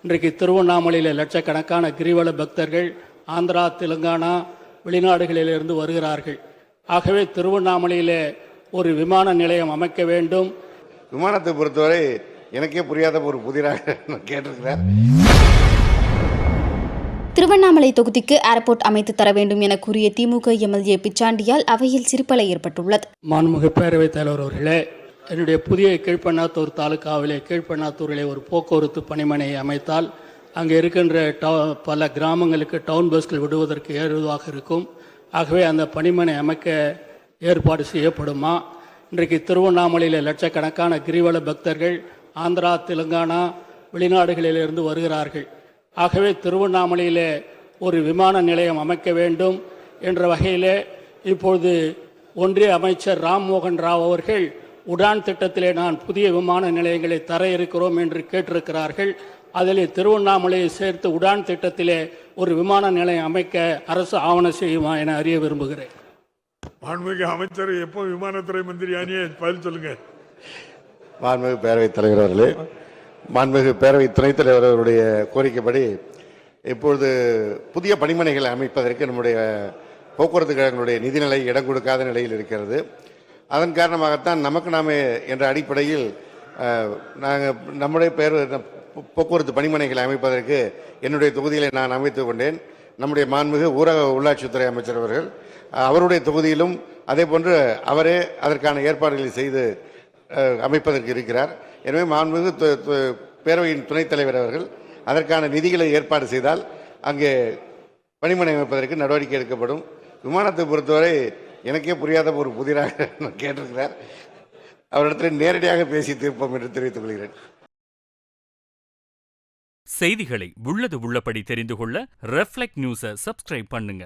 இன்றைக்கு திருவண்ணாமலையில் லட்சக்கணக்கான கிரிவல பக்தர்கள் ஆந்திரா, தெலுங்கானா, வெளிநாடுகளிலிருந்து வருகிறார்கள். ஆகவே திருவண்ணாமலையில் ஒரு விமான நிலையம் அமைக்க வேண்டும். விமானத்தை பொறுத்தவரை எனக்கே புரியாத ஒரு புதிராக கேட்டிருக்கிறார். திருவண்ணாமலை தொகுதிக்கு ஏர்போர்ட் அமைத்து தர வேண்டும் என கூறிய திமுக எம்எல்ஏ பிச்சாண்டியால் அவையில் சிரிப்பலை ஏற்பட்டுள்ளது. மாண்புமிகு பேரவைத் தலைவர் அவர்களே, என்னுடைய புதிய கீழ்பண்ணாத்தூர் தாலுகாவிலே கீழ்பண்ணாத்தூரிலே ஒரு போக்குவரத்து பணிமனையை அமைத்தால் அங்கே இருக்கின்ற பல கிராமங்களுக்கு டவுன் பஸ்கள் விடுவதற்கு ஏதுவாக இருக்கும். ஆகவே அந்த பணிமனை அமைக்க ஏற்பாடு செய்யப்படுமா? இன்றைக்கு திருவண்ணாமலையில் லட்சக்கணக்கான கிரிவல பக்தர்கள் ஆந்திரா, தெலுங்கானா, வெளிநாடுகளிலிருந்து வருகிறார்கள். ஆகவே திருவண்ணாமலையில் ஒரு விமான நிலையம் அமைக்க வேண்டும் என்ற வகையில் இப்பொழுது ஒன்றிய அமைச்சர் ராம்மோகன் ராவ் அவர்கள் உடான் திட்டத்திலே நான் புதிய விமான நிலையங்களை தர இருக்கிறோம் என்று கேட்டிருக்கிறார்கள். அதில் திருவண்ணாமலையை சேர்த்து உடான் திட்டத்திலே ஒரு விமான நிலையம் அமைக்க அரசு ஆவணம் செய்யுமா என அறிய விரும்புகிறேன். மாண்புமிகு அமைச்சர் எப்போ விமானத்துறை மந்திரி ஆனியே பதில் சொல்லுங்க. மாண்புமிகு பேரவைத் தலைவர் அவர்களே, மாண்புமிகு பேரவை துணைத் தலைவர் அவருடைய கோரிக்கைப்படி இப்பொழுது புதிய பணிமனைகளை அமைப்பதற்கு நம்முடைய போக்குவரத்து கழகங்களுடைய நிதிநிலை இடம் கொடுக்காத நிலையில் இருக்கிறது. அதன் காரணமாகத்தான் நமக்கு நாமே என்ற அடிப்படையில் நாங்கள் நம்முடைய போக்குவரத்து பணிமனைகளை அமைப்பதற்கு என்னுடைய தொகுதியில் நான் அமைத்துக் கொண்டேன். நம்முடைய மாண்புமிகு ஊரக உள்ளாட்சித்துறை அமைச்சர் அவர்கள் அவருடைய தொகுதியிலும் அதே போன்று அவரே அதற்கான ஏற்பாடுகளை செய்து அமைப்பதற்கு இருக்கிறார். எனவே மாண்புமிகு பேரவையின் துணைத் தலைவர் அவர்கள் அதற்கான நிதிகளை ஏற்பாடு செய்தால் அங்கே பணிமனை அமைப்பதற்கு நடவடிக்கை எடுக்கப்படும். விமானத்தை பொறுத்தவரை எனக்கே புரியாத ஒரு புதிராக கேட்டிருக்கிறார். அவரிடத்தில் நேரடியாக பேசி தீர்ப்போம் என்று தெரிவித்துக் கொள்கிறேன். செய்திகளை உள்ளது உள்ளபடி தெரிந்து கொள்ள ரெஃப்ளெக்ட் நியூஸை சப்ஸ்கிரைப் பண்ணுங்க.